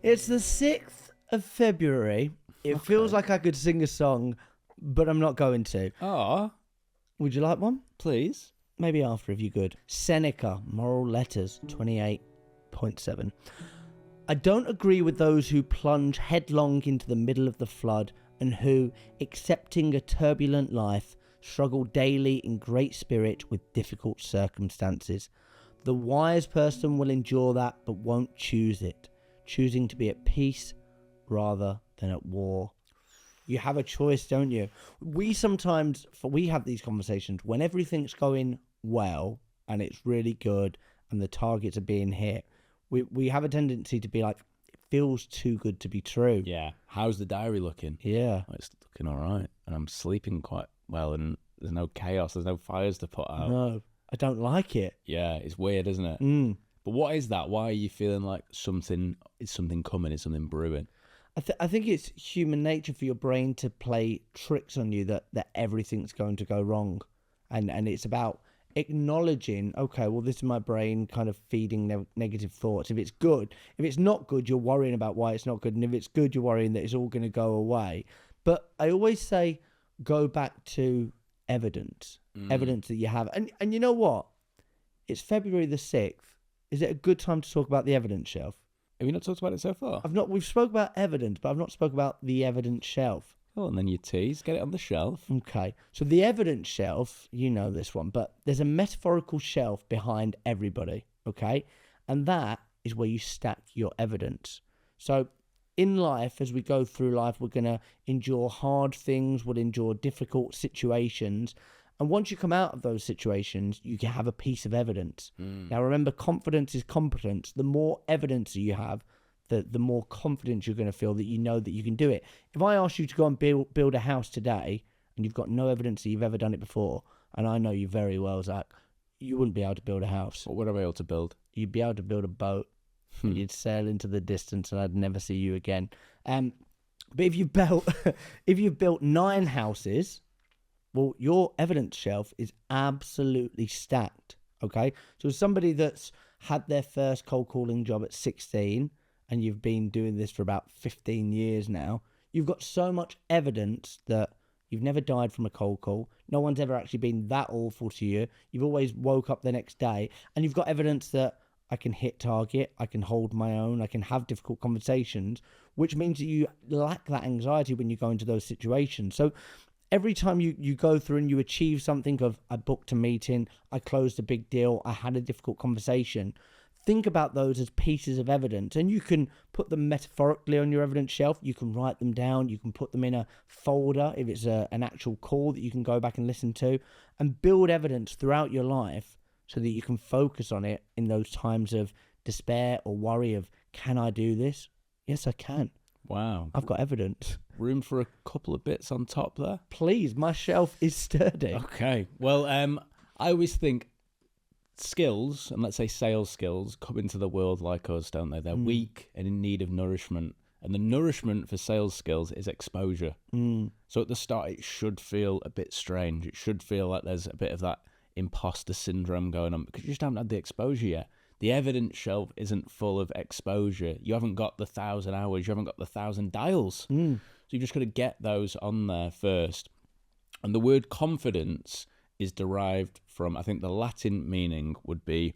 It's the 6th of February. It feels like I could sing a song, but I'm not going to. Oh, Would you like one? please. Maybe after, if you could. Seneca, Moral Letters, 28.7. I don't agree with those who plunge headlong into the middle of the flood and who, accepting a turbulent life, struggle daily in great spirit with difficult circumstances. The wise person will endure that but won't choose it, choosing to be at peace rather than at war. You have a choice, don't you? We have these conversations when everything's going well and it's really good and the targets are being hit. We have a tendency to be like, it feels too good to be true. Yeah. How's the diary looking? Yeah. Oh, it's looking all right. And I'm sleeping quite well and there's no chaos. There's no fires to put out. No, I don't like it. Yeah, it's weird, isn't it? But what is that? Why are you feeling like is something coming? Is something brewing? I think it's human nature for your brain to play tricks on you that everything's going to go wrong. And it's about acknowledging, okay, well, this is my brain kind of feeding negative thoughts. If it's good, if it's not good, you're worrying about why it's not good. And if it's good, you're worrying that it's all going to go away. But I always say, go back to evidence that you have. And you know what? It's February the 6th. Is it a good time to talk about the evidence shelf? Have you not talked about it so far? We've spoke about evidence, but I've not spoke about the evidence shelf. Oh, and then you tease, get it on the shelf. Okay, so the evidence shelf, you know this one, but there's a metaphorical shelf behind everybody, okay? And that is where you stack your evidence. So in life, as we go through life, we're going to endure hard things, we'll endure difficult situations. And once you come out of those situations, you can have a piece of evidence. Now, remember, confidence is competence. The more evidence you have, the more confidence you're going to feel that you know that you can do it. If I ask you to go and build a house today, and you've got no evidence that you've ever done it before, and I know you very well, Zach, you wouldn't be able to build a house. What would I be able to build? You'd be able to build a boat. You'd sail into the distance, and I'd never see you again. But if you've built 9 houses, well, your evidence shelf is absolutely stacked, okay? So somebody that's had their first cold calling job at 16 and you've been doing this for about 15 years now, you've got so much evidence that you've never died from a cold call. No one's ever actually been that awful to you. You've always woke up the next day and you've got evidence that I can hit target, I can hold my own, I can have difficult conversations, which means that you lack that anxiety when you go into those situations. So every time you go through and you achieve something of, I booked a meeting, I closed a big deal, I had a difficult conversation, think about those as pieces of evidence. And you can put them metaphorically on your evidence shelf. You can write them down. You can put them in a folder if it's an actual call that you can go back and listen to, and build evidence throughout your life so that you can focus on it in those times of despair or worry of, can I do this? Yes, I can. Wow. I've got evidence. Room for a couple of bits on top there? Please, my shelf is sturdy. Okay. Well, I always think skills, and let's say sales skills, come into the world like us, don't they? They're weak and in need of nourishment. And the nourishment for sales skills is exposure. So at the start, it should feel a bit strange. It should feel like there's a bit of that imposter syndrome going on because you just haven't had the exposure yet. The evidence shelf isn't full of exposure. You haven't got the 1,000 hours. You haven't got the 1,000 dials. So you've just got to get those on there first. And the word confidence is derived from, I think the Latin meaning would be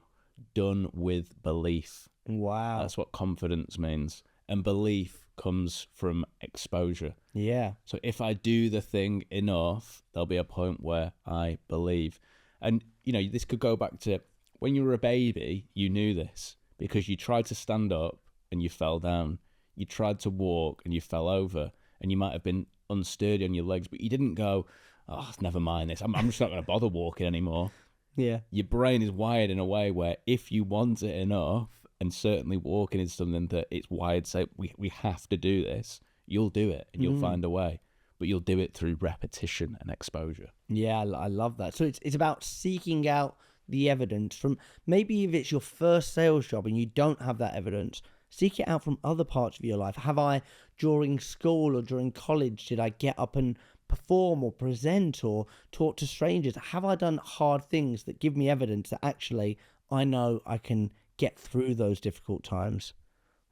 done with belief. Wow. That's what confidence means. And belief comes from exposure. Yeah. So if I do the thing enough, there'll be a point where I believe. And, you know, this could go back to when you were a baby, you knew this because you tried to stand up and you fell down. You tried to walk and you fell over, and you might have been unsturdy on your legs, but you didn't go, oh, never mind this. I'm just not going to bother walking anymore. Yeah. Your brain is wired in a way where if you want it enough, and certainly walking is something that it's wired, so we have to do this, you'll do it and you'll find a way. But you'll do it through repetition and exposure. Yeah, I love that. So it's about seeking out the evidence from, maybe if it's your first sales job and you don't have that evidence, seek it out from other parts of your life. Have I, during school or during college, did I get up and perform or present or talk to strangers? Have I done hard things that give me evidence that actually I know I can get through those difficult times?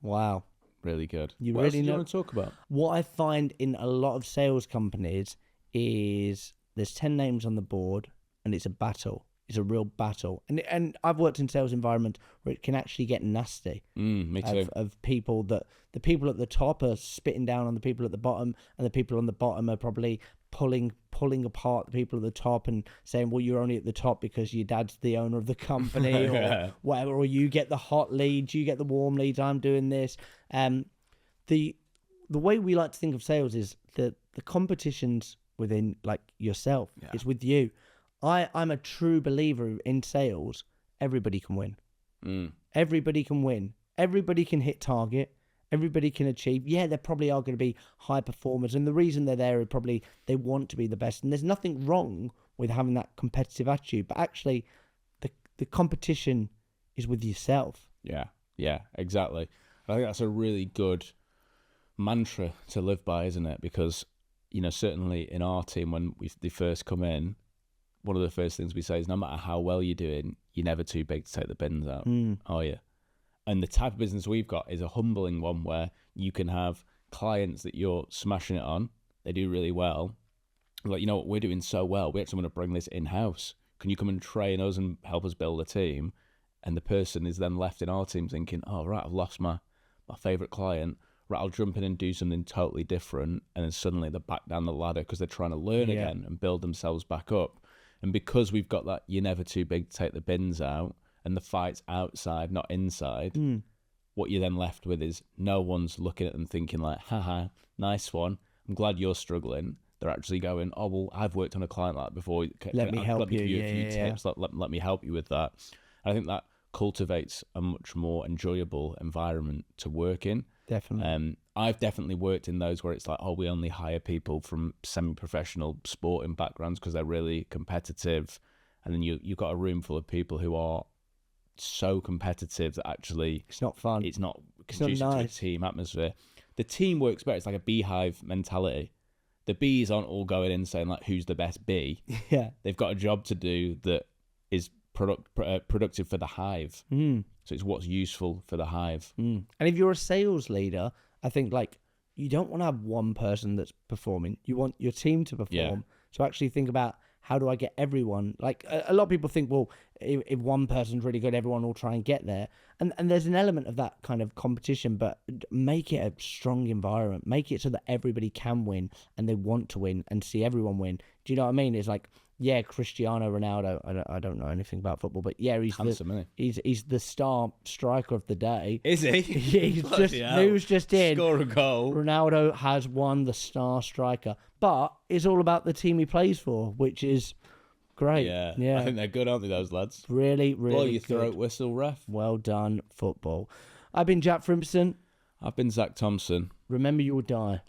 Wow. Really good. You What else really do you know. want to talk about? What I find in a lot of sales companies is there's 10 names on the board and it's a battle. It's a real battle. And I've worked in sales environments where it can actually get nasty. Me too. Of people that the people at the top are spitting down on the people at the bottom, and the people on the bottom are probably pulling apart the people at the top and saying, well, you're only at the top because your dad's the owner of the company or whatever, or you get the hot leads, you get the warm leads, I'm doing this. The way we like to think of sales is that the competition's within like yourself. Yeah. It's with you. I'm a true believer in sales. Everybody can win. Everybody can win. Everybody can hit target. Everybody can achieve. Yeah, there probably are going to be high performers. And the reason they're there is probably they want to be the best. And there's nothing wrong with having that competitive attitude. But actually, the competition is with yourself. Yeah, exactly. I think that's a really good mantra to live by, isn't it? Because, certainly in our team, when they first come in, one of the first things we say is no matter how well you're doing, you're never too big to take the bins out, are you? And the type of business we've got is a humbling one where you can have clients that you're smashing it on. They do really well. Like, you know what, we're doing so well. We actually want to bring this in-house. Can you come and train us and help us build a team? And the person is then left in our team thinking, oh, right, I've lost my favourite client. Right, I'll jump in and do something totally different. And then suddenly they're back down the ladder because they're trying to learn again and build themselves back up. And because we've got that, you're never too big to take the bins out, and the fight's outside, not inside, what you're then left with is no one's looking at them thinking like, haha, nice one. I'm glad you're struggling. They're actually going, oh, well, I've worked on a client like that before. Let me help you. Give you a few tips. Let me help you with that. And I think that cultivates a much more enjoyable environment to work in. Definitely. I've definitely worked in those where it's like, oh, we only hire people from semi-professional sporting backgrounds because they're really competitive. And then you've got a room full of people who are so competitive that actually it's not fun. It's not It's not conducive nice. to a team atmosphere. The team works better. It's like a beehive mentality. The bees aren't all going in saying like, who's the best bee? Yeah. They've got a job to do that is productive for the hive. So it's what's useful for the hive. And if you're a sales leader, I think like you don't want to have one person that's performing. You want your team to perform. Yeah. So actually think about how do I get everyone? Like a lot of people think, well, if one person's really good, everyone will try and get there. And there's an element of that kind of competition, but make it a strong environment. Make it so that everybody can win and they want to win and see everyone win. Do you know what I mean? It's like, yeah, Cristiano Ronaldo. I don't know anything about football, but yeah, he's the star striker of the day. Is he? He's just news just in. Score a goal. Ronaldo has won the star striker, but it's all about the team he plays for, which is great. Yeah. Yeah. I think they're good, aren't they, those lads? Really, really Blow your good. throat whistle, ref. Well done, football. I've been Jack Frimpson. I've been Zach Thompson. Remember, you will die.